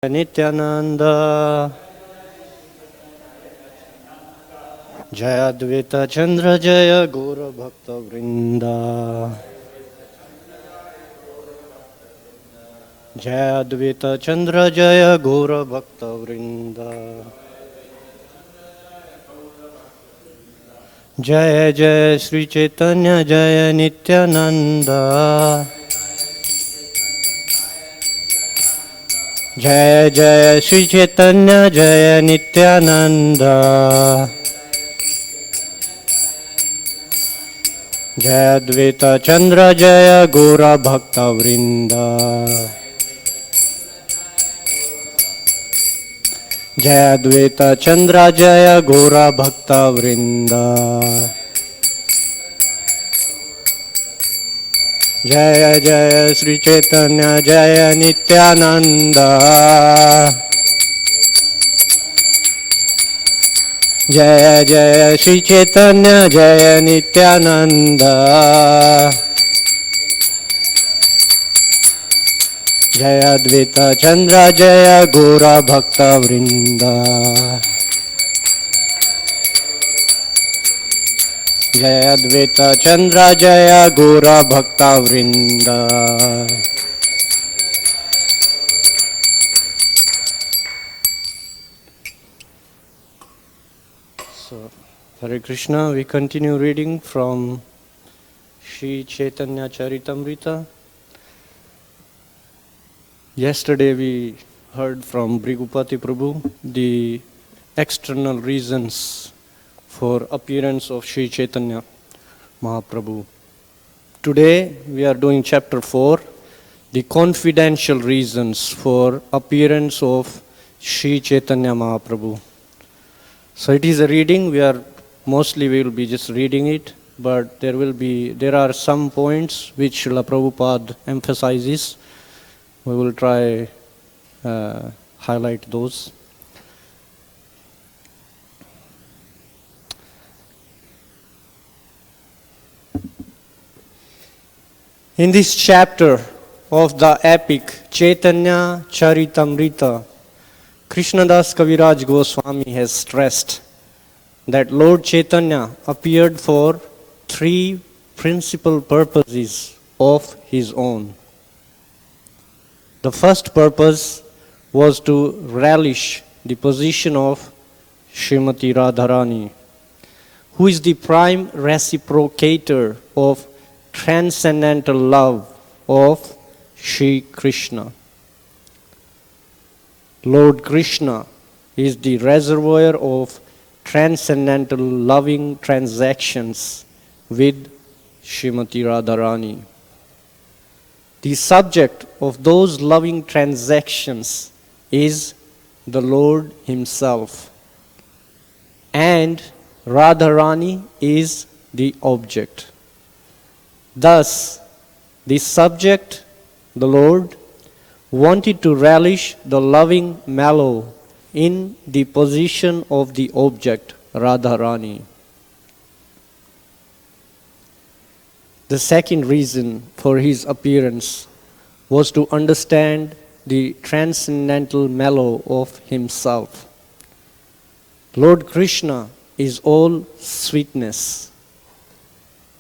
Nityananda Jaya Advaita Chandra Jaya Guru Bhakta Vrinda Jaya Advaita Chandra Jaya Guru Bhakta Vrinda Jaya Jaya Sri Chaitanya Jaya Nityananda Jaya Jaya Sri Chaitanya Jaya Nityananda Jaya Advaita Chandra Jaya Gora Bhakta Vrinda Jaya Advaita Chandra Jaya Gora Bhakta Vrinda Jaya Jaya Sri Chaitanya Jaya Nityananda Jaya Jaya Sri Chaitanya Jaya Nityananda Jaya Advaita Chandra Jaya Gora Bhakta Vrinda Jaya Advaita Chandra Jaya Gora Bhakta Vrinda. So, Hare Krishna, we continue reading from Sri Chaitanya Charitamrita. Yesterday we heard from Bhrigupati Prabhu the external reasons for appearance of Sri Chaitanya Mahaprabhu. Today we are doing chapter 4, the confidential reasons for appearance of Sri Chaitanya Mahaprabhu. So it is a reading, we will be just reading it, but there are some points which Srila Prabhupada emphasizes. We will try highlight those. In this chapter of the epic Chaitanya Charitamrita, Krishnadas Kaviraj Goswami has stressed that Lord Chaitanya appeared for three principal purposes of his own. The first purpose was to relish the position of Srimati Radharani, who is the prime reciprocator of transcendental love of Shri Krishna. Lord Krishna is the reservoir of transcendental loving transactions with Srimati Radharani. The subject of those loving transactions is the Lord Himself, and Radharani is the object. Thus, the subject, the Lord, wanted to relish the loving mellow in the position of the object, Radharani. The second reason for his appearance was to understand the transcendental mellow of himself. Lord Krishna is all sweetness.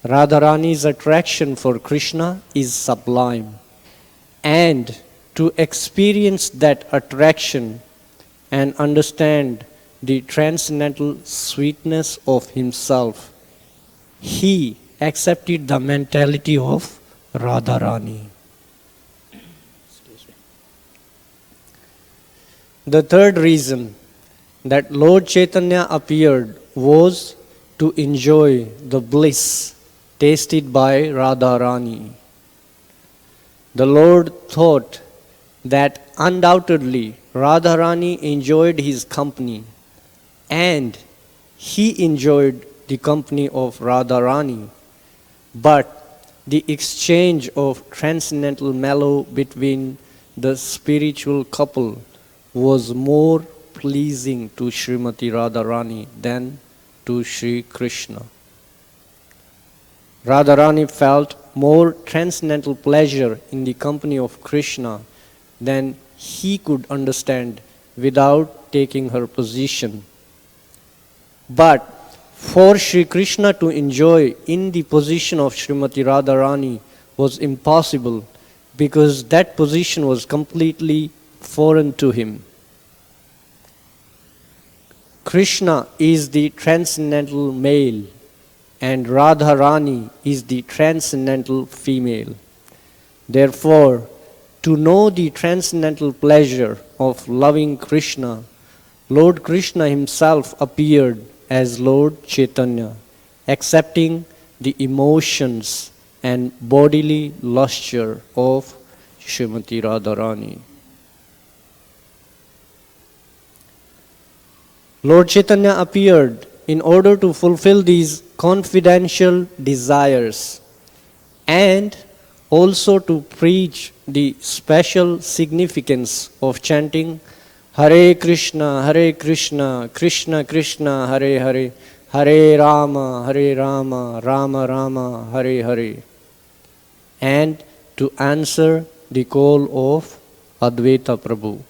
Radharani's attraction for Krishna is sublime. And to experience that attraction and understand the transcendental sweetness of himself, he accepted the mentality of Radharani. The third reason that Lord Chaitanya appeared was to enjoy the bliss tasted by Radharani. The Lord thought that undoubtedly Radharani enjoyed his company, and he enjoyed the company of Radharani. But the exchange of transcendental mellow between the spiritual couple was more pleasing to Srimati Radharani than to Sri Krishna. Radharani felt more transcendental pleasure in the company of Krishna than he could understand without taking her position. But for Sri Krishna to enjoy in the position of Srimati Radharani was impossible, because that position was completely foreign to him. Krishna is the transcendental male and Radharani is the transcendental female. Therefore, to know the transcendental pleasure of loving Krishna, Lord Krishna himself appeared as Lord Chaitanya, accepting the emotions and bodily lustre of Srimati Radharani. Lord Chaitanya appeared in order to fulfill these confidential desires and also to preach the special significance of chanting Hare Krishna, Krishna Krishna, Hare Hare, Hare Rama, Rama Rama, Hare Hare, and to answer the call of Advaita Prabhu.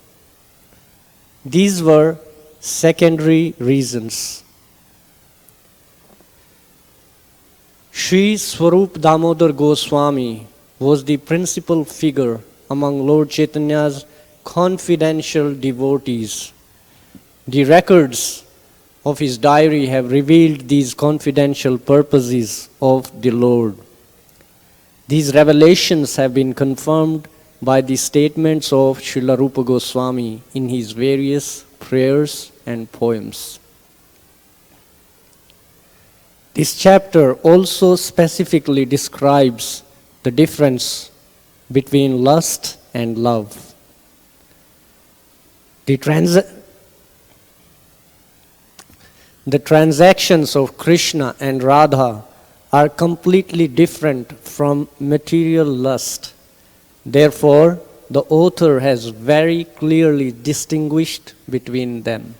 These were secondary reasons. Sri Swarup Damodar Goswami was the principal figure among Lord Chaitanya's confidential devotees. The records of his diary have revealed these confidential purposes of the Lord. These revelations have been confirmed by the statements of Srila Rupa Goswami in his various prayers and poems. This chapter also specifically describes the difference between lust and love. The transactions of Krishna and Radha are completely different from material lust. Therefore, the author has very clearly distinguished between them.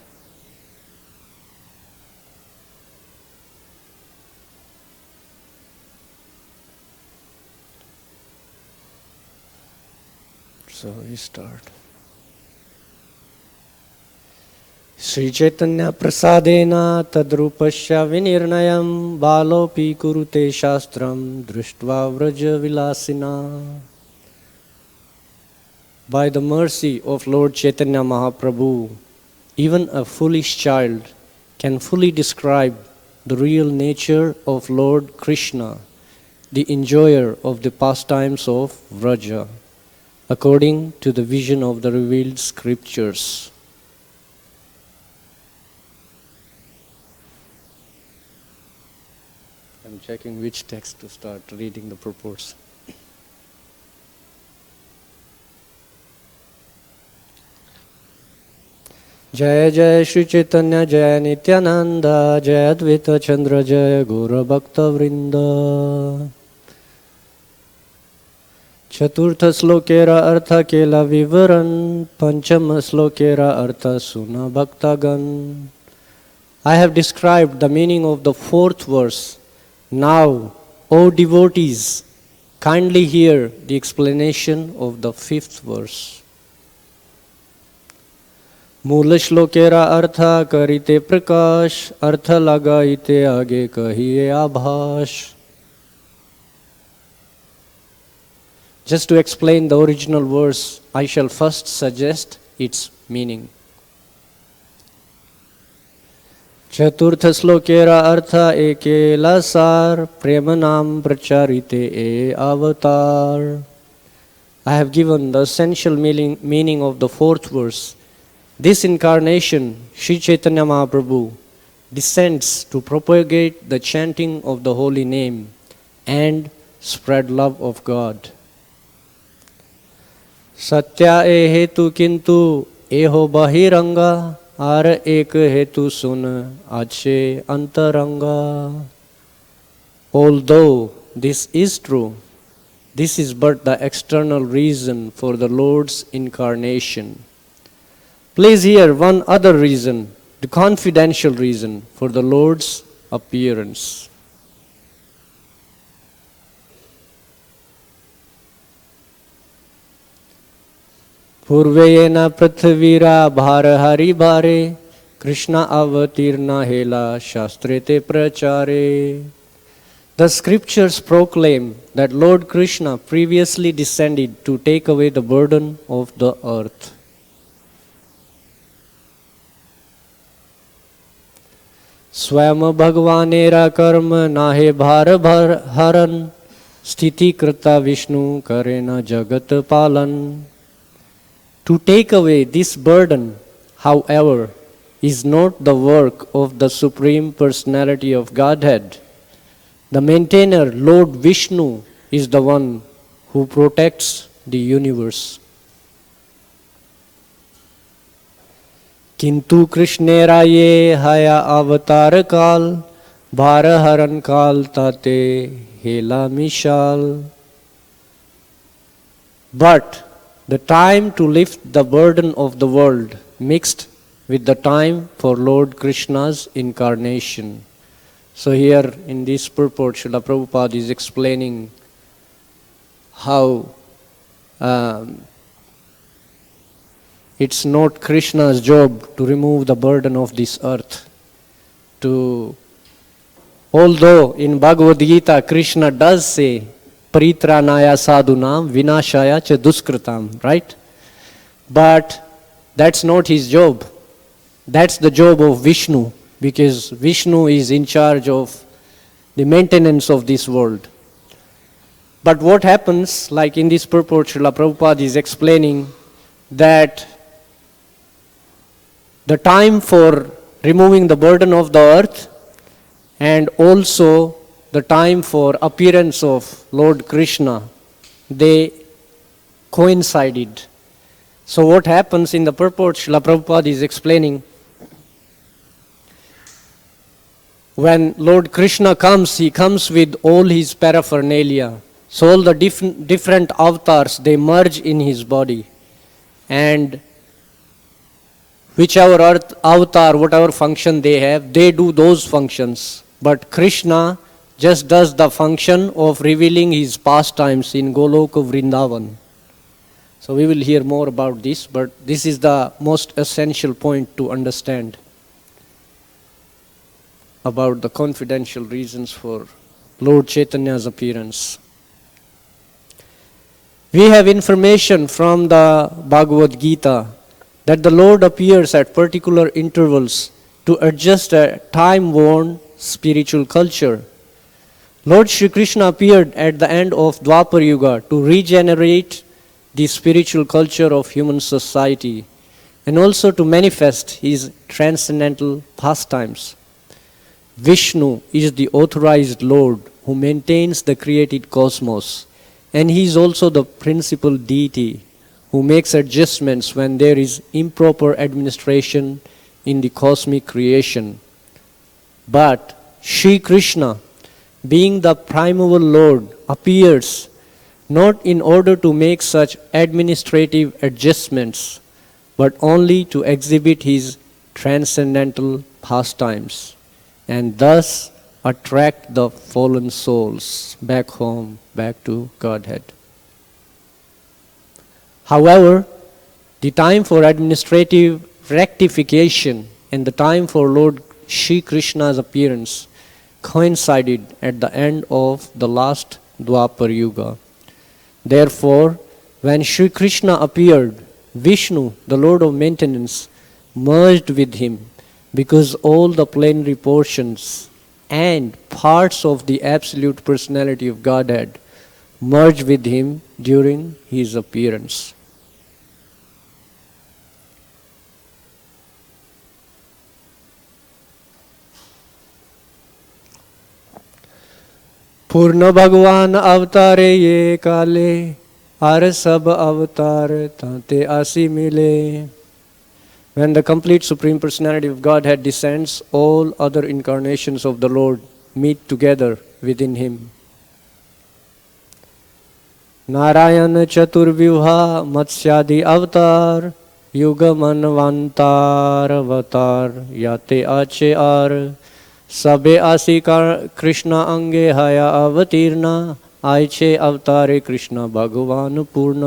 So we start. Sri Chaitanya prasadena tadrupasya vinirnayam balopi kurute shastram drishtva vraja vilasina. By the mercy of Lord Chaitanya Mahaprabhu, even a foolish child can fully describe the real nature of Lord Krishna, the enjoyer of the pastimes of Vraja, according to the vision of the revealed scriptures. I'm checking which text to start reading the purports. Jaya Jaya Shri Chaitanya Jaya Nityananda Jaya Advaita Chandra Jaya Gaura Bhakta Vrinda. Chaturtha slokera artha kela vivaran Panchama slokera artha suna bhaktagan. I have described the meaning of the fourth verse. Now, O devotees, kindly hear the explanation of the fifth verse. मूल श्लोकेरा अर्थ करिते प्रकाश अर्थ लगाइते आगे कहिए आभास. Just to explain the original verse, I shall first suggest its meaning. चतुर्थ श्लोकेरा अर्थ एकेला सार प्रेम नाम प्रचारिते ए अवतार. I have given the essential meaning of the fourth verse. This incarnation, Sri Chaitanya Mahaprabhu, descends to propagate the chanting of the holy name and spread love of God. Satya e hetu kintu eho bahiranga ar ek hetu sun ache antaranga. Although this is true, this is but the external reason for the Lord's incarnation. Please hear one other reason, the confidential reason for the Lord's appearance. પૂર્વે એના પૃથ્વીરા ભાર હારી ભારે કૃષ્ણ અવતીર્ણા હેલા શાસ્ત્રે તે પ્રચારે. The scriptures proclaim that Lord Krishna previously descended to take away the burden of the earth. स्वयं भगवानेरा कर्म नाहे भार हरन स्थिति कृता विष्णु करे न जगत पालन. To take away this burden, however, is not the work of the Supreme Personality of Godhead. The maintainer, Lord Vishnu, is the one who protects the universe. किंतु कृष्णेराये हया अवतार काल भार हरण काल ताते हेला मिशाल. But the time to lift the burden of the world mixed with the time for Lord Krishna's incarnation. So here in this purport, Srila Prabhupada is explaining how it's not Krishna's job to remove the burden of this earth. Although in Bhagavad Gita, Krishna does say, Paritranaya sadhunam vinashaya cha duskritam, right? But that's not his job. That's the job of Vishnu, because Vishnu is in charge of the maintenance of this world. But what happens, like in this purport, Srila Prabhupada is explaining that the time for removing the burden of the earth and also the time for appearance of Lord Krishna, they coincided. So what happens in the purport, Srila Prabhupada is explaining, when Lord Krishna comes, he comes with all his paraphernalia. So all the different avatars, they merge in his body. And whichever avatar, whatever function they have, they do those functions. But Krishna just does the function of revealing his pastimes in Goloka Vrindavan. So we will hear more about this, but this is the most essential point to understand about the confidential reasons for Lord Chaitanya's appearance. We have information from the Bhagavad Gita that the Lord appears at particular intervals to adjust a time-worn spiritual culture. Lord Shri Krishna appeared at the end of Dwapar Yuga to regenerate the spiritual culture of human society and also to manifest his transcendental pastimes. Vishnu is the authorized Lord who maintains the created cosmos, and he is also the principal deity who makes adjustments when there is improper administration in the cosmic creation. But Shri Krishna, being the primeval Lord, appears not in order to make such administrative adjustments, but only to exhibit his transcendental pastimes, and thus attract the fallen souls back home, back to Godhead. However, the time for administrative rectification and the time for Lord Shri Krishna's appearance coincided at the end of the last Dwapar Yuga. Therefore, when Shri Krishna appeared, Vishnu, the Lord of maintenance, merged with him, because all the plenary portions and parts of the absolute personality of Godhead merged with him during his appearance. पूर्ण भगवान अवतारे ये काले are सब अवतार ताते आसी मिले. When the complete Supreme Personality of Godhead descends, all other incarnations of the Lord meet together within him. Narayan चतुर्व्यूहा मत्स्यादि अवतार युग मनवंतार अवतार याते आचे आर सबे आसी कृष्ण अंगे हया अवतीर्णा आयचे अवतारे कृष्ण भगवान पूर्ण.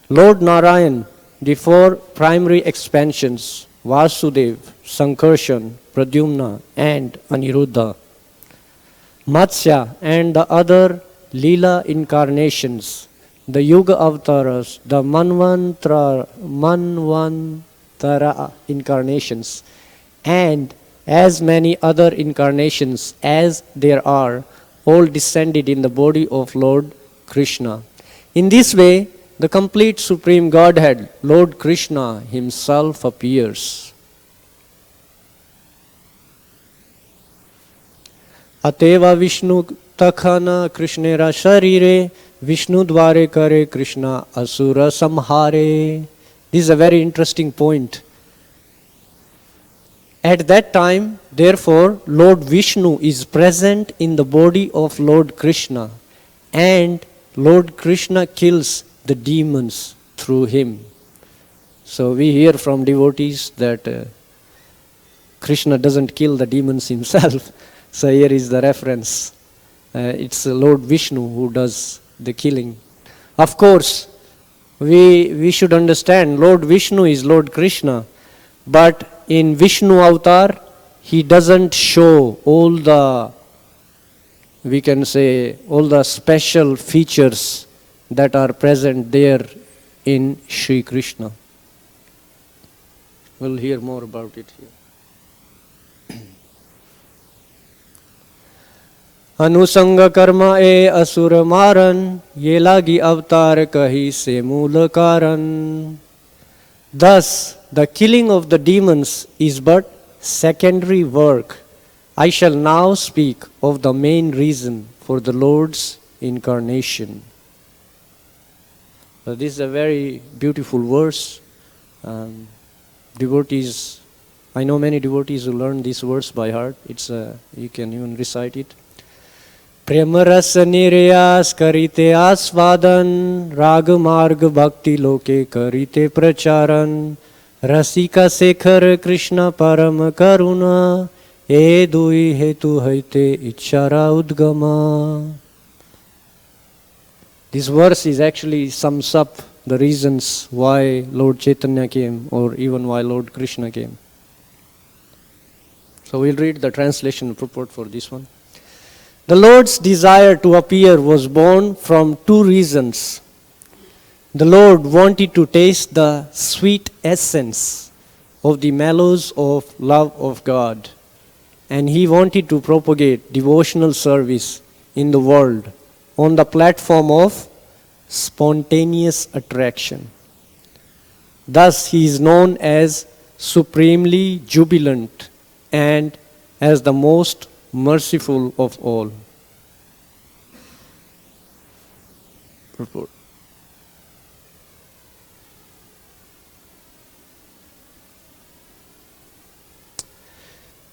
Lord Narayan, the four primary expansions, Vasudev, Sankarshan, Pradyumna, and Aniruddha. Matsya and the other Leela incarnations, the Yuga avatars, the Manvantara incarnations, and as many other incarnations as there are, all descended in the body of Lord Krishna. In this way, the complete Supreme Godhead, Lord Krishna himself appears. Ateva Vishnu takhana Krishnera sharire, Vishnu dware kare Krishna asura samhare. This is a very interesting point. At that time, therefore, Lord Vishnu is present in the body of Lord Krishna, and Lord Krishna kills the demons through him. So we hear from devotees that Krishna doesn't kill the demons himself. So here is the reference. It's Lord Vishnu who does the killing. Of course, we should understand Lord Vishnu is Lord Krishna, but in Vishnu avatar, he doesn't show all the, we can say, all the special features that are present there in Sri Krishna. We'll hear more about it here. Anusanga karma e asura maran, ye lagi avatar kahi se mula karan. Thus, the killing of the demons is but secondary work. I shall now speak of the main reason for the Lord's incarnation. So this is a very beautiful verse. Devotees, I know many devotees who learn this verse by heart. You can even recite it. Premaras nirayas karite asvadan, rag marg bhakti loke karite pracharan, rasika sekhar Krishna param karuna, e dui hetu haite ichara udgama. This verse is actually sums up the reasons why Lord Chaitanya came, or even why Lord Krishna came. So we'll read the translation purport for this one. The Lord's desire to appear was born from two reasons. The Lord wanted to taste the sweet essence of the mellows of love of God, and he wanted to propagate devotional service in the world on the platform of spontaneous attraction. Thus, he is known as supremely jubilant and as the most merciful of all. Report.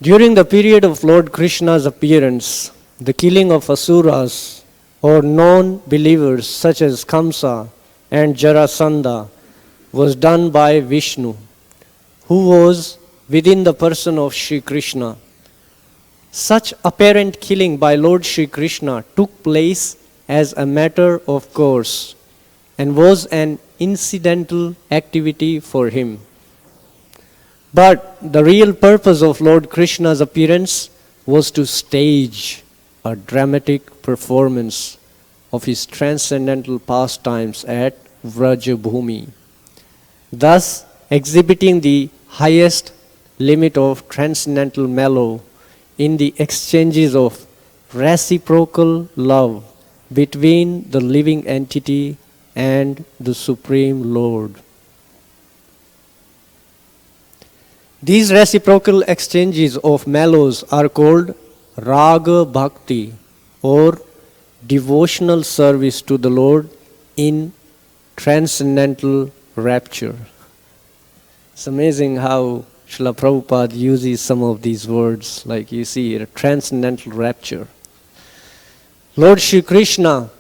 During the period of Lord Krishna's appearance, the killing of asuras or non-believers such as Kamsa and Jarasandha was done by Vishnu, who was within the person of Sri Krishna. Such apparent killing by Lord Sri Krishna took place as a matter of course and was an incidental activity for him. But the real purpose of Lord Krishna's appearance was to stage a dramatic performance of his transcendental pastimes at Vrajabhumi, thus exhibiting the highest limit of transcendental mellow in the exchanges of reciprocal love between the living entity and the Supreme Lord. These reciprocal exchanges of mellows are called Raga Bhakti, or devotional service to the Lord in transcendental rapture. It's amazing how Srila Prabhupada uses some of these words, like you see here, transcendental rapture. Lord Shri Krishna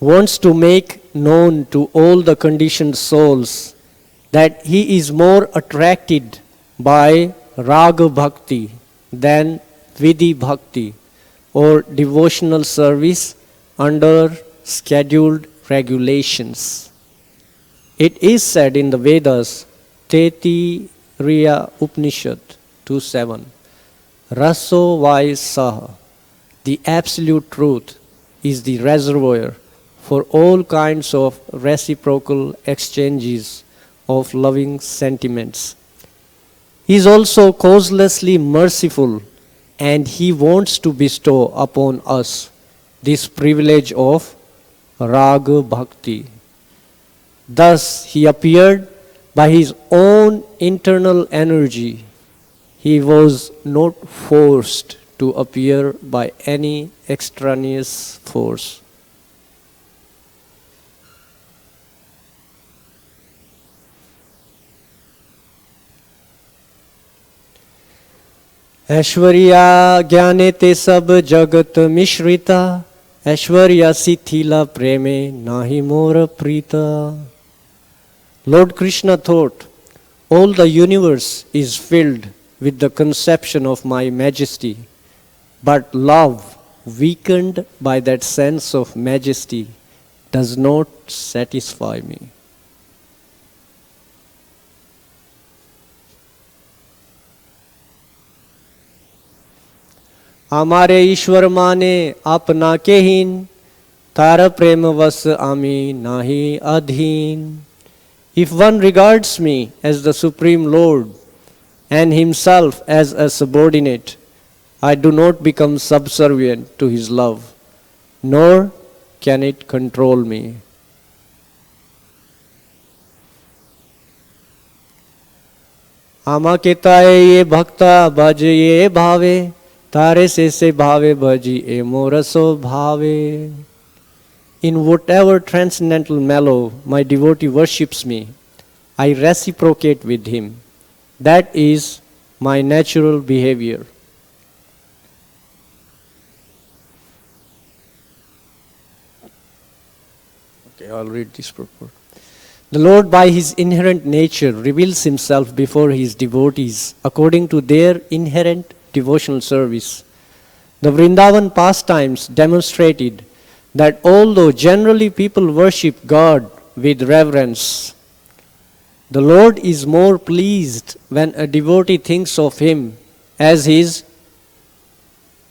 wants to make known to all the conditioned souls that he is more attracted by Raga Bhakti than Vidhi Bhakti, or devotional service under scheduled regulations. It is said in the Vedas, Taittiriya Upanishad 2:7, Raso vai saha, the absolute truth is the reservoir for all kinds of reciprocal exchanges of loving sentiments. He is also causelessly merciful, and he wants to bestow upon us this privilege of Raga Bhakti. Thus, he appeared by his own internal energy. He was not forced to appear by any extraneous force. Aishwarya ज्ञाने ते सब जगत मिश्रिता, ऐश्वर्या सिथिला प्रेमे नाहि मोर Preeta. Lord Krishna thought, all the universe is filled with the conception of my majesty, but love, weakened by that sense of majesty, does not satisfy me. आमारे ईश्वर माने अपना केहीन, तार प्रेम वश आमी नाहि अधीन. If one regards me as the Supreme Lord and himself as a subordinate, I do not become subservient to his love, nor can it control me. आमा केताए ये भक्ता भज ये भावे, तारे से भावे भजी ए मोरसो भावे. In whatever transcendental mellow my devotee worships me, I reciprocate with him. That is my natural behavior. Okay, I'll read this purport. The Lord, by his inherent nature, reveals himself before his devotees according to their inherent devotional service. The Vrindavan pastimes demonstrated that although generally people worship God with reverence, the Lord is more pleased when a devotee thinks of him as his,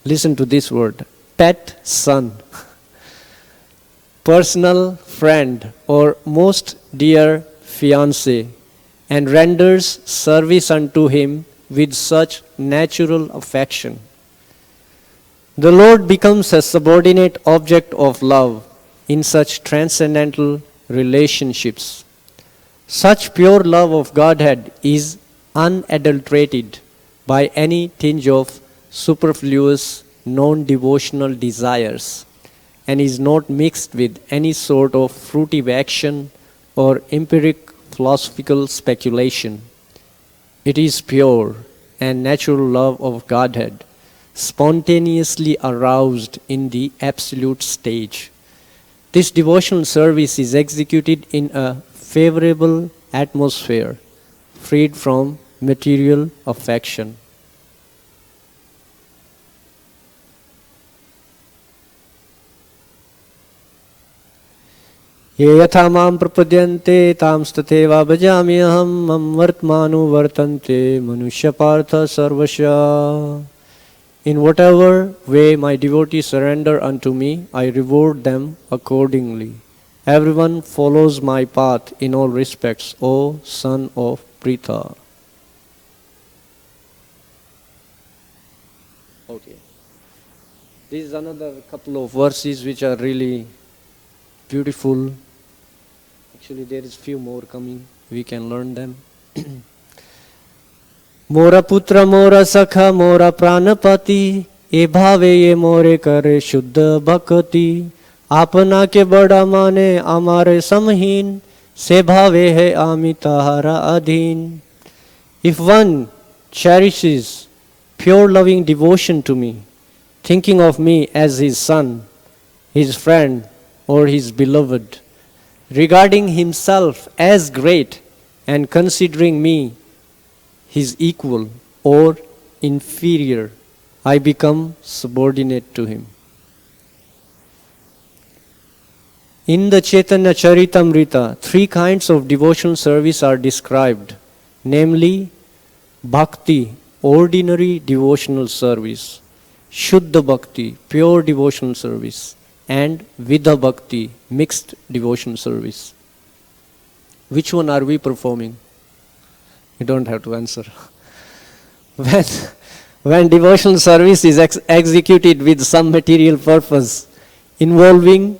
listen to this word, pet son, personal friend, or most dear fiancé, and renders service unto him with such natural affection. The Lord becomes a subordinate object of love in such transcendental relationships. Such pure love of Godhead is unadulterated by any tinge of superfluous non-devotional desires and is not mixed with any sort of fruitive action or empiric philosophical speculation. It is pure and natural love of Godhead, spontaneously aroused in the absolute stage. This devotional service is executed in a favorable atmosphere, freed from material affection. ये यथा मां प्रपद्यन्ते तांस्तथैव भजाम्यहं, मम वर्तमानो वर्तन्ते मनुष्य पार्थ सर्वशः. In whatever way my devotees surrender unto me, I reward them accordingly. Everyone follows my path in all respects, O son of Pritha. Okay. This is another couple of verses which are really beautiful. Actually, there is few more coming. We can learn them. मोरा पुत्र मोरा सखा मोरा प्राणपति, ए भावे ये मोरे करे शुद्ध भक्ति. आपना के बड़ा माने हमारे समहीन, से भावे है आमी ताहारा अधीन. If one cherishes pure loving devotion to me, thinking of me as his son, his friend, or his beloved, regarding himself as great and considering me his equal or inferior, I become subordinate to him. In the Chaitanya Charitamrita, three kinds of devotional service are described, namely Bhakti, ordinary devotional service, Shuddha Bhakti, pure devotional service, and Vidha Bhakti, mixed devotional service. Which one are we performing? You don't have to answer. When devotional service is executed with some material purpose, involving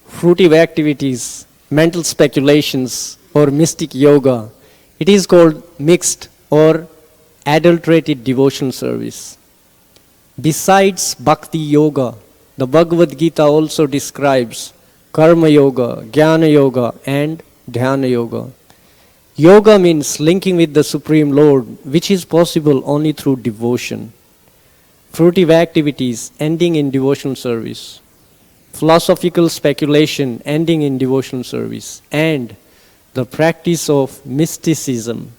fruitive activities, mental speculations, or mystic yoga, it is called mixed or adulterated devotional service. Besides Bhakti Yoga, the Bhagavad Gita also describes Karma Yoga, Jnana Yoga, and Dhyana Yoga. Yoga means linking with the Supreme Lord, which is possible only through devotion. Fruitive activities ending in devotional service. Philosophical speculation ending in devotional service. And the practice of mysticism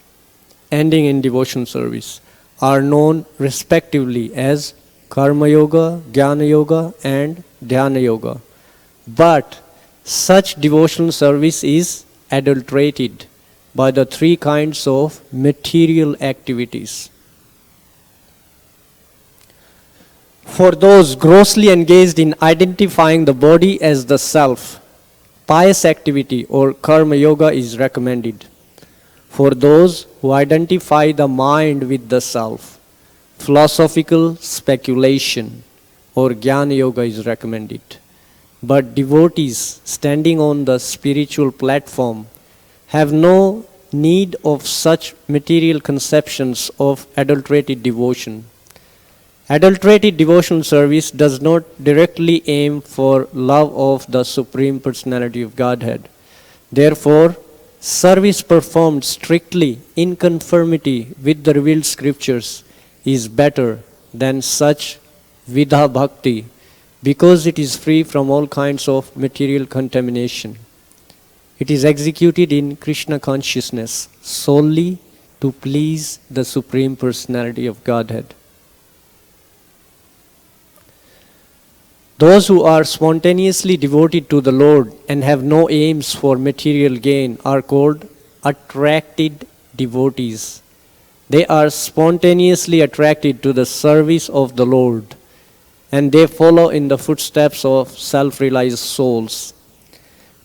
ending in devotional service are known respectively as Karma Yoga, Jnana Yoga, and Dhyana Yoga. But such devotional service is adulterated by the three kinds of material activities. For those grossly engaged in identifying the body as the self, pious activity or Karma Yoga is recommended. For those who identify the mind with the self, philosophical speculation or Jnana Yoga is recommended. But devotees standing on the spiritual platform have no need of such material conceptions of adulterated devotion. Adulterated devotional service does not directly aim for love of the Supreme Personality of Godhead. Therefore, service performed strictly in conformity with the revealed scriptures is better than such Vidha Bhakti because it is free from all kinds of material contamination. It is executed in Krishna consciousness solely to please the Supreme Personality of Godhead. Those who are spontaneously devoted to the Lord and have no aims for material gain are called attracted devotees. They are spontaneously attracted to the service of the Lord, and they follow in the footsteps of self-realized souls.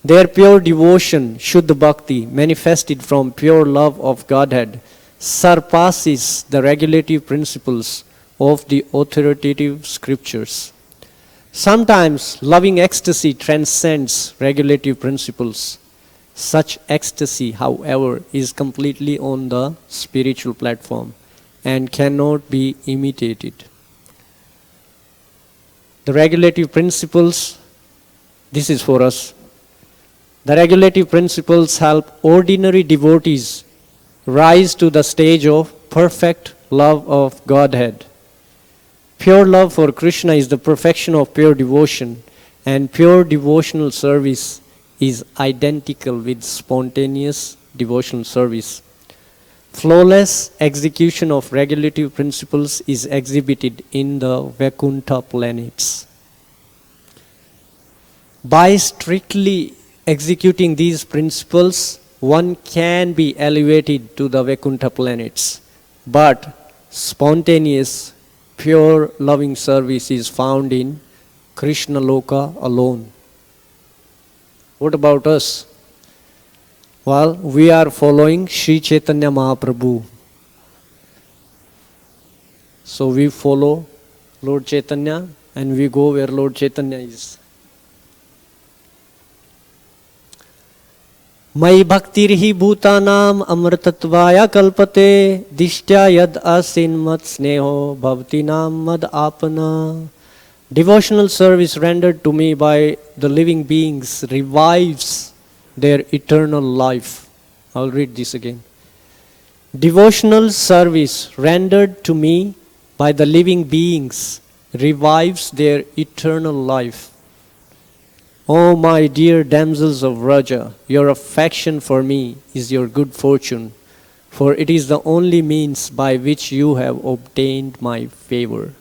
Their pure devotion, Shuddha Bhakti, manifested from pure love of Godhead, surpasses the regulative principles of the authoritative scriptures. Sometimes loving ecstasy transcends regulative principles. Such ecstasy, however, is completely on the spiritual platform and cannot be imitated. The regulative principles, this is for us. The regulative principles help ordinary devotees rise to the stage of perfect love of Godhead. Pure love for Krishna is the perfection of pure devotion, and pure devotional service is identical with spontaneous devotional service. Flawless execution of regulative principles is exhibited in the Vaikuntha planets. By strictly executing these principles, one can be elevated to the Vaikuntha planets, but spontaneous, pure loving service is found in Krishna Loka alone. What about us? Well, we are following Sri Chaitanya Mahaprabhu. So we follow Lord Chaitanya and we go where Lord Chaitanya is. Mai bhaktirhi bhutanam amrtatvaya kalpate dishtya yad asin mat sneho bhavatinam mad apana. Devotional service rendered to me by the living beings revives their eternal life. I'll read this again. Devotional service rendered to me by the living beings revives their eternal life. O my dear damsels of Vraja, your affection for me is your good fortune, for it is the only means by which you have obtained my favor.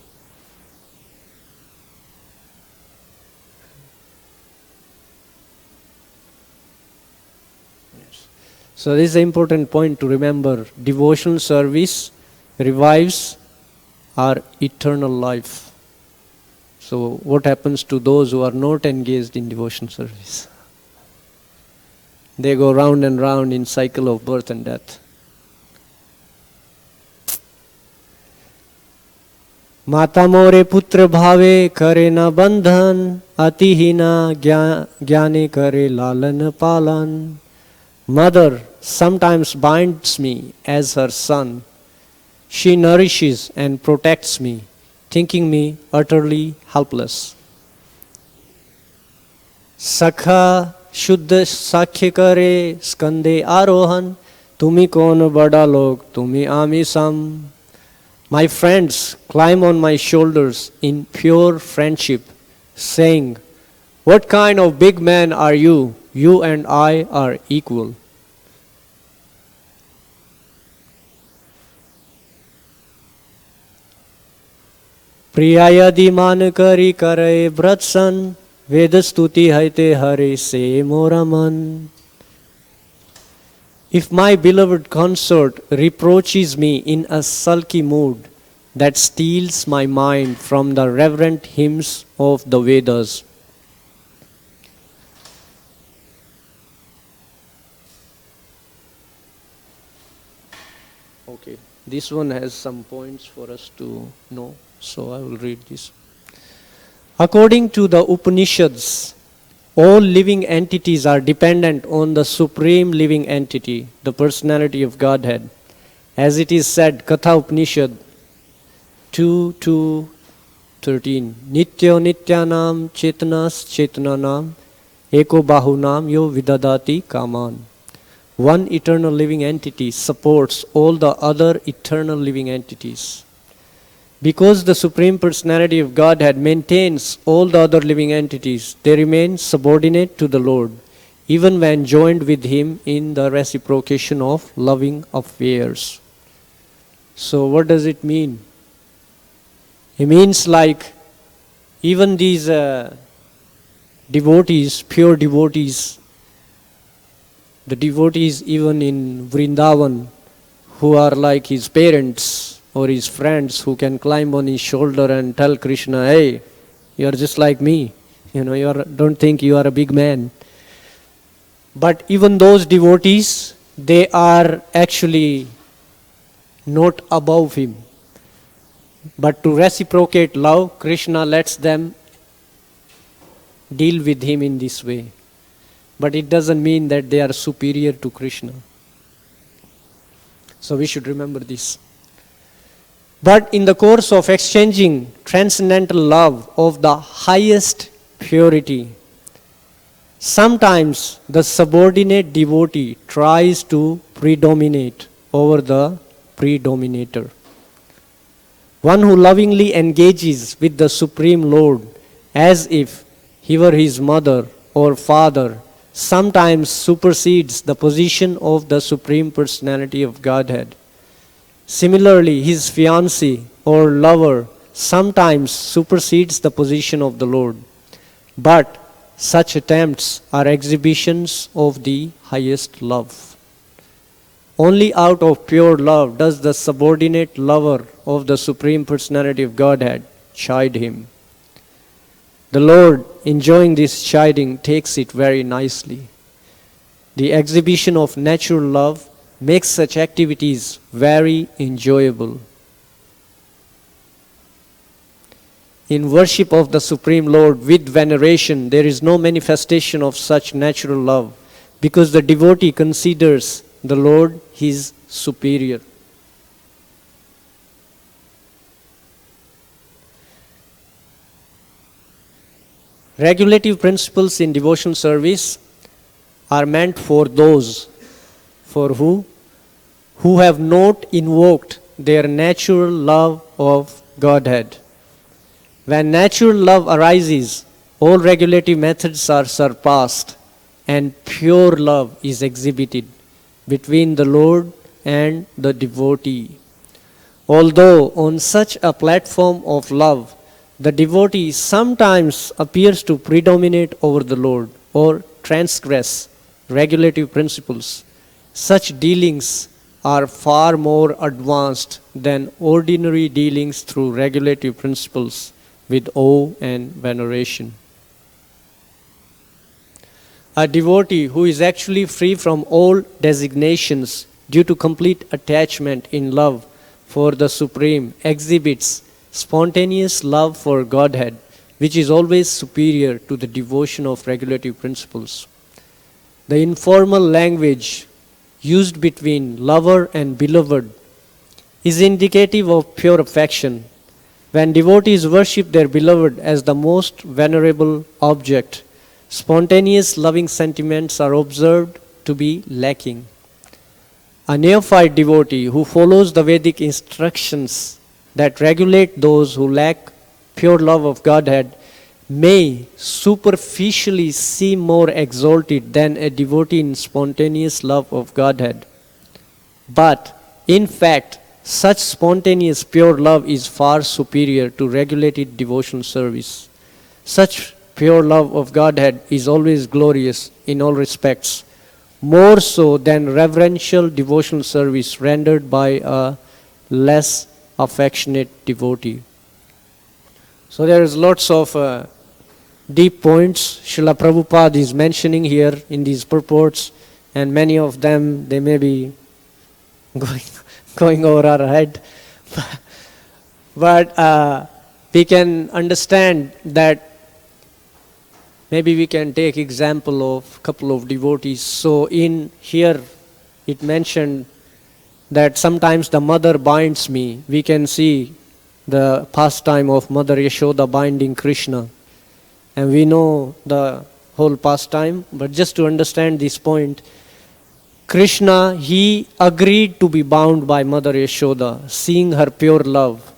So this is an important point to remember. Devotional service revives our eternal life. So what happens to those who are not engaged in devotion service? They go round and round in cycle of birth and death. माता मोरे पुत्र भावे करे न बंधन अतिहीना ज्ञाने करे लालन पालन. Mother sometimes binds me as her son. She nourishes and protects me, thinking me utterly helpless. Sakha शुद्ध साख्य करे स्कंदे आरोहण तुम्ही कौन बड़ा लोग तुम्ही आमी सम. My friends climb on my shoulders in pure friendship, saying, "What kind of big man are you? You and I are equal." प्रिया यदि मान करी करे व्रत सन वेद स्तुति हैते हरे से मोरा मन. If my beloved consort reproaches me in a sulky mood that steals my mind from the reverent hymns of the Vedas, okay, this one has some points for us to know, so I will read this. According to the Upanishads, all living entities are dependent on the supreme living entity, the personality of Godhead. As it is said, Katha Upanishad 2:13, Nityo Nityanam Chetanas Chetananam Eko Bahunam Yo Vidadati Kaman. One eternal living entity supports all the other eternal living entities. Because the Supreme Personality of Godhead maintains all the other living entities, they remain subordinate to the Lord, even when joined with Him in the reciprocation of loving affairs. So what does it mean? It means like even these devotees, pure devotees, the devotees even in Vrindavan who are like His parents, or his friends who can climb on his shoulder and tell Krishna, "Hey, you are just like me. Don't think you are a big man." But even those devotees, they are actually not above him. But to reciprocate love, Krishna lets them deal with him in this way. But it doesn't mean that they are superior to Krishna. So we should remember this. But in the course of exchanging transcendental love of the highest purity, sometimes the subordinate devotee tries to predominate over the predominator. One who lovingly engages with the Supreme Lord as if he were his mother or father sometimes supersedes the position of the Supreme Personality of Godhead. Similarly, his fiancée or lover sometimes supersedes the position of the Lord. But such attempts are exhibitions of the highest love. Only out of pure love does the subordinate lover of the Supreme Personality of Godhead chide him. The Lord, enjoying this chiding, takes it very nicely. The exhibition of natural love makes such activities very enjoyable. In worship of the Supreme Lord with veneration, there is no manifestation of such natural love because the devotee considers the Lord his superior. Regulative principles in devotional service are meant for those who have not invoked their natural love of Godhead. When natural love arises, all regulative methods are surpassed and pure love is exhibited between the Lord and the devotee. Although on such a platform of love, the devotee sometimes appears to predominate over the Lord or transgress regulative principles. such dealings are far more advanced than ordinary dealings through regulative principles with awe and veneration. A devotee who is actually free from all designations due to complete attachment in love for the Supreme exhibits spontaneous love for Godhead, which is always superior to the devotion of regulative principles. The informal language used between lover and beloved is indicative of pure affection. When devotees worship their beloved as the most venerable object, spontaneous loving sentiments are observed to be lacking. A neophyte devotee who follows the Vedic instructions that regulate those who lack pure love of Godhead may superficially seem more exalted than a devotee in spontaneous love of Godhead. But, in fact, such spontaneous pure love is far superior to regulated devotional service. Such pure love of Godhead is always glorious in all respects, more so than reverential devotional service rendered by a less affectionate devotee. So there is lots of deep points Srila Prabhupada is mentioning here in these purports, and many of them they may be going over our head. But we can understand that maybe we can take example of a couple of devotees. So in here it mentioned that sometimes the mother binds me. We can see the pastime of Mother Yashoda binding Krishna. And we know the whole pastime, but just to understand this point, Krishna, he agreed to be bound by Mother Yashoda, seeing her pure love,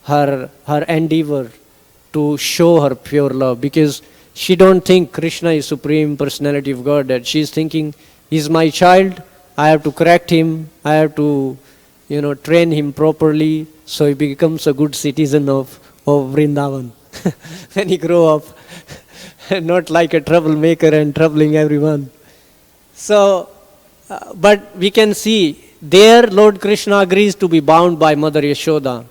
her endeavor to show her pure love, because she don't think Krishna is Supreme Personality of Godhead. She is thinking, he's my child, I have to correct him, I have to, train him properly so he becomes a good citizen of Vrindavan when he grow up, not like a troublemaker and troubling everyone. So, but we can see there Lord Krishna agrees to be bound by Mother Yashoda.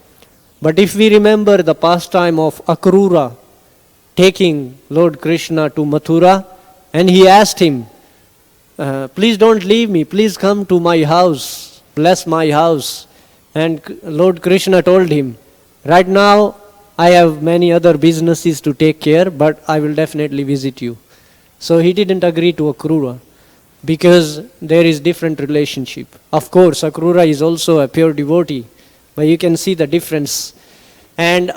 But if we remember the pastime of Akrura taking Lord Krishna to Mathura, and he asked him, please don't leave me, please come to my house, bless my house. And Lord Krishna told him, right now I have many other businesses to take care, but I will definitely visit you. So he didn't agree to Akrura, because there is different relationship. Of course, Akrura is also a pure devotee, but you can see the difference. And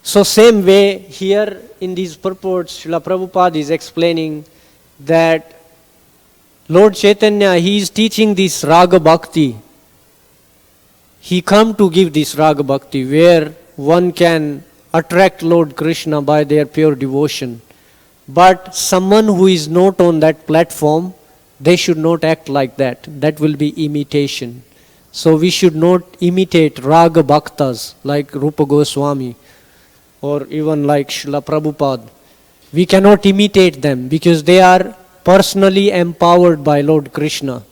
so same way here in these purports, Srila Prabhupada is explaining that Lord Chaitanya, he is teaching this Raga Bhakti. He come to give this Raga Bhakti where one can attract Lord Krishna by their pure devotion. But someone who is not on that platform, they should not act like that. That will be imitation. So we should not imitate Raga Bhaktas like Rupa Goswami or even like Srila Prabhupada. We cannot imitate them because they are personally empowered by Lord Krishna.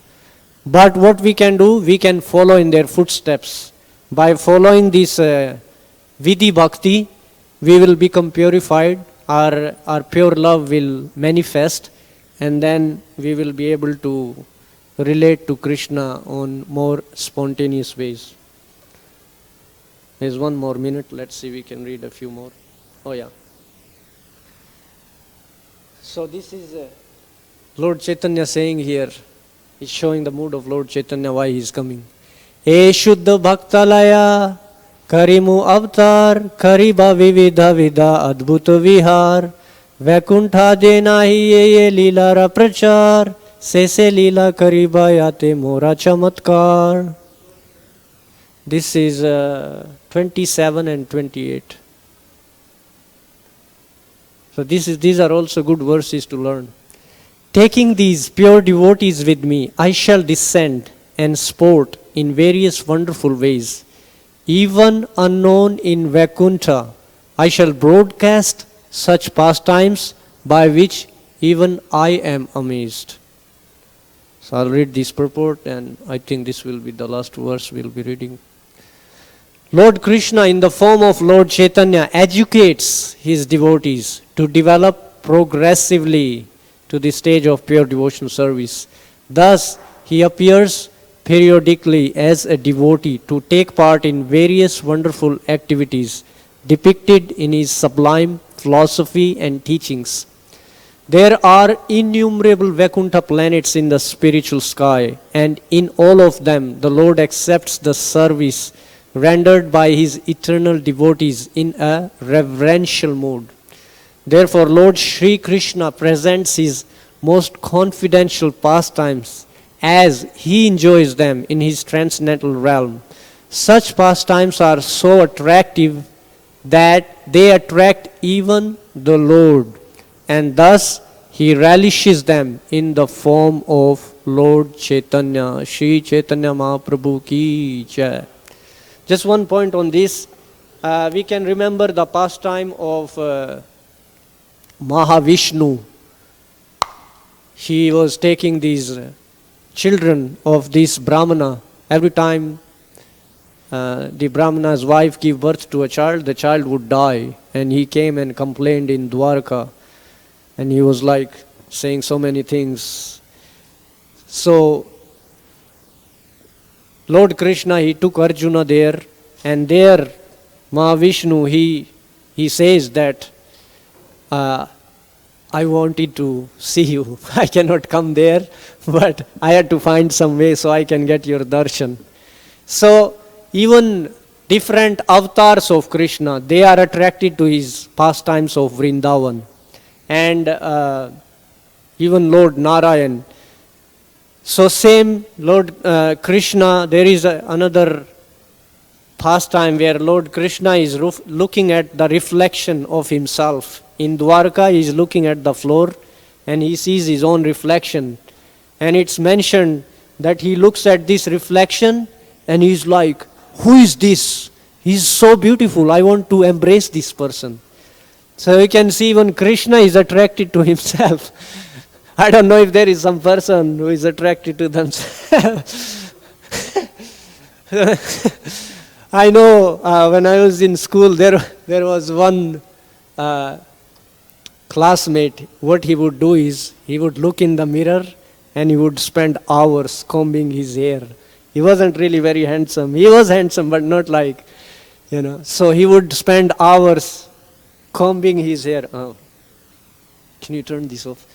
But what we can do, we can follow in their footsteps. By following this Vidhi Bhakti, we will become purified, our pure love will manifest, and then we will be able to relate to Krishna on more spontaneous ways. There's one more minute, let's see, we can read a few more. Oh yeah. So this is Lord Chaitanya saying here, he's showing the mood of Lord Chaitanya, why he is coming. E Shuddha Bhaktalaya Karimu Avatar Kariba Vividha Vida Adbhuta Vihar Vaikuntha Denahi Ye Leela Ra Prachar Sese Leela Kariba Yate Mora Chamatkar. This is 27 and 28. So these are also good verses to learn. Taking these pure devotees with me, I shall descend and sport in various wonderful ways. Even unknown in Vaikuntha, I shall broadcast such pastimes by which even I am amazed. So I'll read this purport, and I think this will be the last verse we'll be reading. Lord Krishna, in the form of Lord Chaitanya, educates his devotees to develop progressively to the stage of pure devotional service. Thus, he appears periodically as a devotee to take part in various wonderful activities depicted in his sublime philosophy and teachings. There are innumerable Vaikuntha planets in the spiritual sky, and in all of them the Lord accepts the service rendered by his eternal devotees in a reverential mood. Therefore, Lord Sri Krishna presents his most confidential pastimes as he enjoys them in his transcendental realm. Such pastimes are so attractive that they attract even the Lord, and thus he relishes them in the form of Lord Chaitanya. Shri Chaitanya Mahaprabhu ki jai. Just one point on this. We can remember the pastime of Mahavishnu. He was taking these children of this Brahmana. Every time the Brahmana's wife gave birth to a child, the child would die. And he came and complained in Dwarka. And he was like saying so many things. So Lord Krishna, he took Arjuna there, and there Mahavishnu, he says that I wanted to see you. I cannot come there, but I had to find some way so I can get your darshan. So even different avatars of Krishna, they are attracted to his pastimes of Vrindavan. And even Lord Narayan. So same Lord Krishna, there is another pastime where Lord Krishna is looking at the reflection of himself. In Dwarka, he is looking at the floor and he sees his own reflection. And it's mentioned that he looks at this reflection and he's like, who is this? He's so beautiful. I want to embrace this person. So you can see even Krishna is attracted to himself. I don't know if there is some person who is attracted to themselves. I know when I was in school, there was one classmate. What he would do is, he would look in the mirror and he would spend hours combing his hair. He wasn't really very handsome. He was handsome, but not like, So he would spend hours combing his hair. Oh, can you turn this off?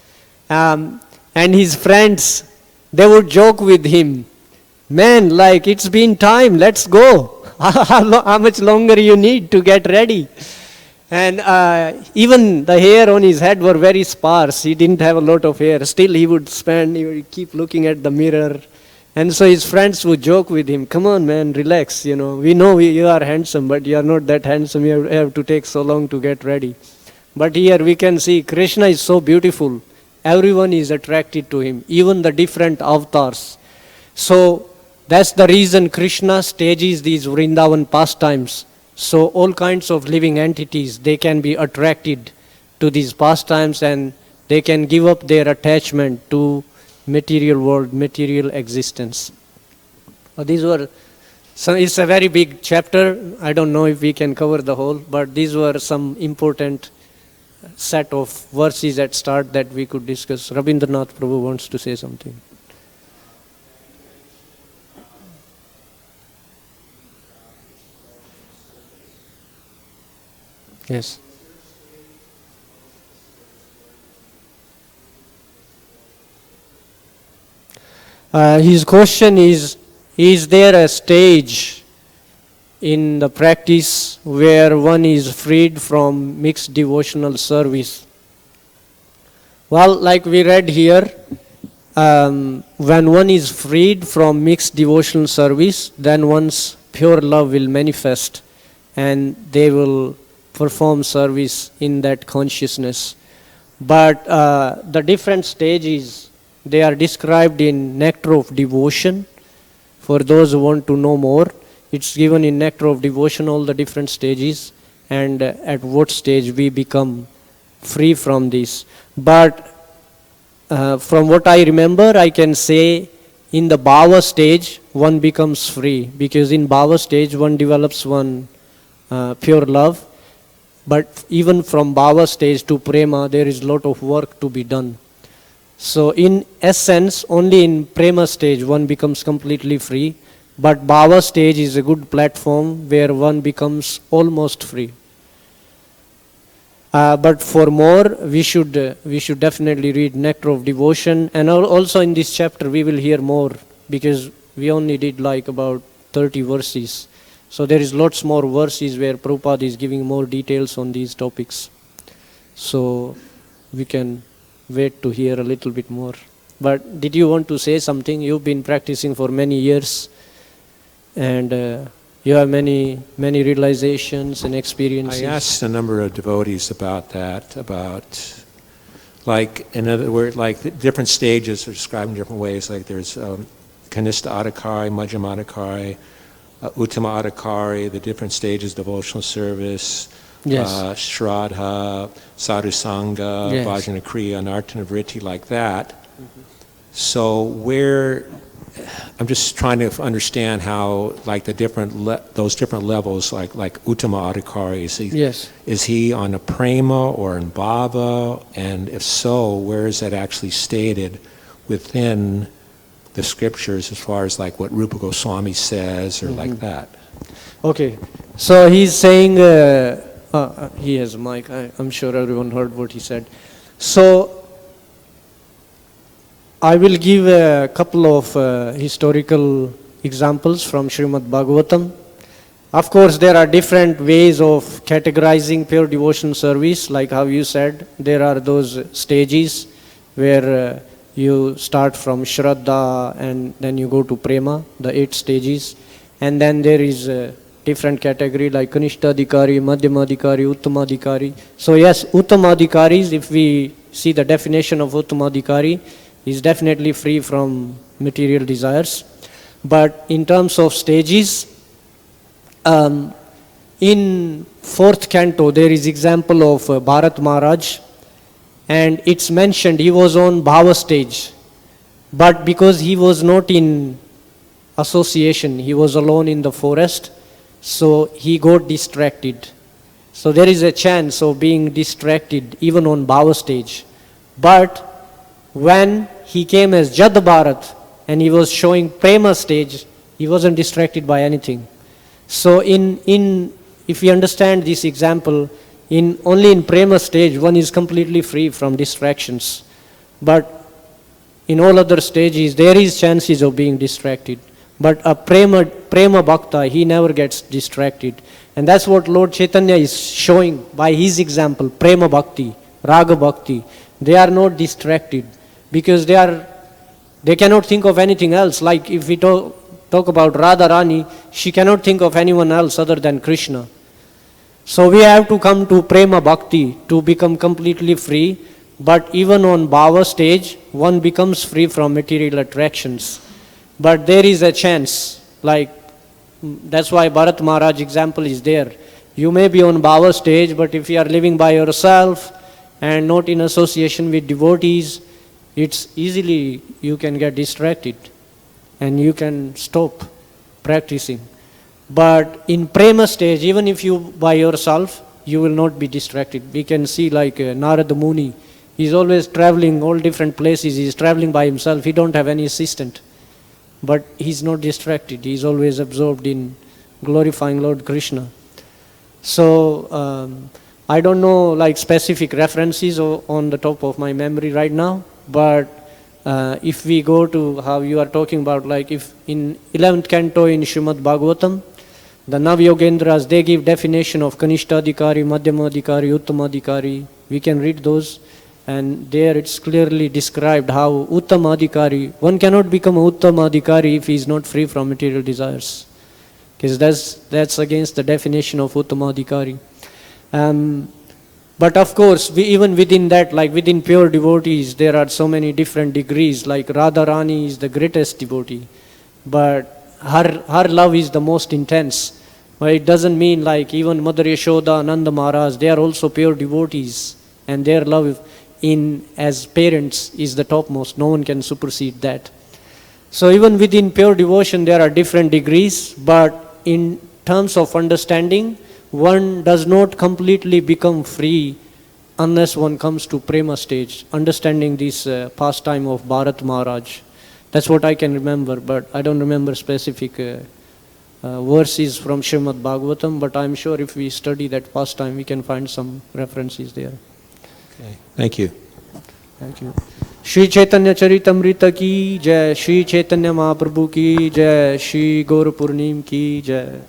And his friends, they would joke with him. Man, like, it's been time, let's go. How much longer you need to get ready? And even the hair on his head were very sparse. He didn't have a lot of hair. Still he would keep looking at the mirror. And so his friends would joke with him, come on man, relax, we know you are handsome, but you are not that handsome, you have to take so long to get ready. But here we can see Krishna is so beautiful. Everyone is attracted to him, even the different avatars. So that's the reason Krishna stages these Vrindavan pastimes. So all kinds of living entities, they can be attracted to these pastimes and they can give up their attachment to material world, material existence. It's a very big chapter. I don't know if we can cover the whole, but these were some important set of verses at start that we could discuss. Rabindranath Prabhu wants to say something. Yes. His question is there a stage in the practice where one is freed from mixed devotional service? Well, like we read here, when one is freed from mixed devotional service, then one's pure love will manifest and they will perform service in that consciousness. But the different stages, they are described in Nectar of Devotion. For those who want to know more, it's given in Nectar of Devotion, all the different stages and at what stage we become free from this. But from what I remember, I can say in the bhava stage, one becomes free, because in bhava stage, one develops one pure love. But even from bhava stage to prema, there is a lot of work to be done. So in essence, only in prema stage, one becomes completely free. But bhava stage is a good platform where one becomes almost free. But for more, we should definitely read Nectar of Devotion, and also in this chapter we will hear more, because we only did like about 30 verses. So there is lots more verses where Prabhupada is giving more details on these topics. So we can wait to hear a little bit more. But did you want to say something? You've been practicing for many years, and you have many realizations and experiences. I asked a number of devotees about that, like, in other words, like the different stages are described in different ways. Like there's Kanishta Adhikari, Majjhima Adhikari, Uttama Adhikari, the different stages, devotional service, Yes. Shraddha, Sadhu Sangha, Yes. Bhajana Kriya, Anartana Vritti, like that. So where, I'm just trying to understand how, like the different, those different levels, like Uttama Adhikari, Yes. is he on a prema or in bhava? And if so, where is that actually stated within the scriptures as far as like what Rupa Goswami says or like that? Okay. So he's saying, he has a mic. I'm sure everyone heard what he said. So I will give a couple of historical examples from Srimad Bhagavatam. Of course, there are different ways of categorizing pure devotion service, like how you said. There are those stages where you start from Shraddha and then you go to Prema, the 8 stages. And then there is a different category like Kanishta Adhikari, Madhyama Adhikari, Uttama Adhikari. So yes, Uttama Adhikaris, if we see the definition of Uttama Adhikari, is definitely free from material desires. But in terms of stages, in 4th canto there is example of Bharat Maharaj, and it's mentioned he was on bhava stage, but because he was not in association, he was alone in the forest, so he got distracted. So there is a chance of being distracted even on bhava stage. But when he came as Jad Bharat and he was showing prema stage, he wasn't distracted by anything. So if we understand this example, only in prema stage one is completely free from distractions. But in all other stages there is chances of being distracted. But a prema bhakta, he never gets distracted. And that's what Lord Chaitanya is showing by his example, prema bhakti, raga bhakti. They are not distracted because they cannot think of anything else. Like if we talk about Radharani, she cannot think of anyone else other than Krishna. So we have to come to prema bhakti to become completely free. But even on bhava stage, one becomes free from material attractions. But there is a chance, like that's why Bharat Maharaj example is there. You may be on bhava stage, but if you are living by yourself and not in association with devotees, it's easily you can get distracted and you can stop practicing. But in prema stage, even if you by yourself, you will not be distracted. We can see like Narada Muni, he's always traveling all different places, he's traveling by himself, he don't have any assistant. But he's not distracted, he's always absorbed in glorifying Lord Krishna. So I don't know like specific references on the top of my memory right now, but if we go to how you are talking about, like if in 11th canto in Srimad Bhagavatam, the Navyogendras, they give definition of Kanishta Adhikari, Madhyama Adhikari, Uttama Adhikari. We can read those, and there it's clearly described how Uttama Adhikari, one cannot become a Uttama Adhikari if he is not free from material desires, because that's against the definition of Uttama Adhikari. But of course, even within that, like within pure devotees, there are so many different degrees. Like Radharani is the greatest devotee, but her love is the most intense. But it doesn't mean like even Mother Yashoda, Nanda Maharaj, they are also pure devotees, and their love in as parents is the topmost. No one can supersede that. So even within pure devotion, there are different degrees, but in terms of understanding, one does not completely become free unless one comes to prema stage, understanding this pastime of Bharat Maharaj. That's what I can remember, but I don't remember specific verses from Srimad Bhagavatam, but I'm sure if we study that pastime, we can find some references there. Okay. Thank you. Thank you. Shri Chaitanya Charitamrita की जय, श्री चैतन्य महाप्रभु की जय, श्री गौर पूर्णिम की जय.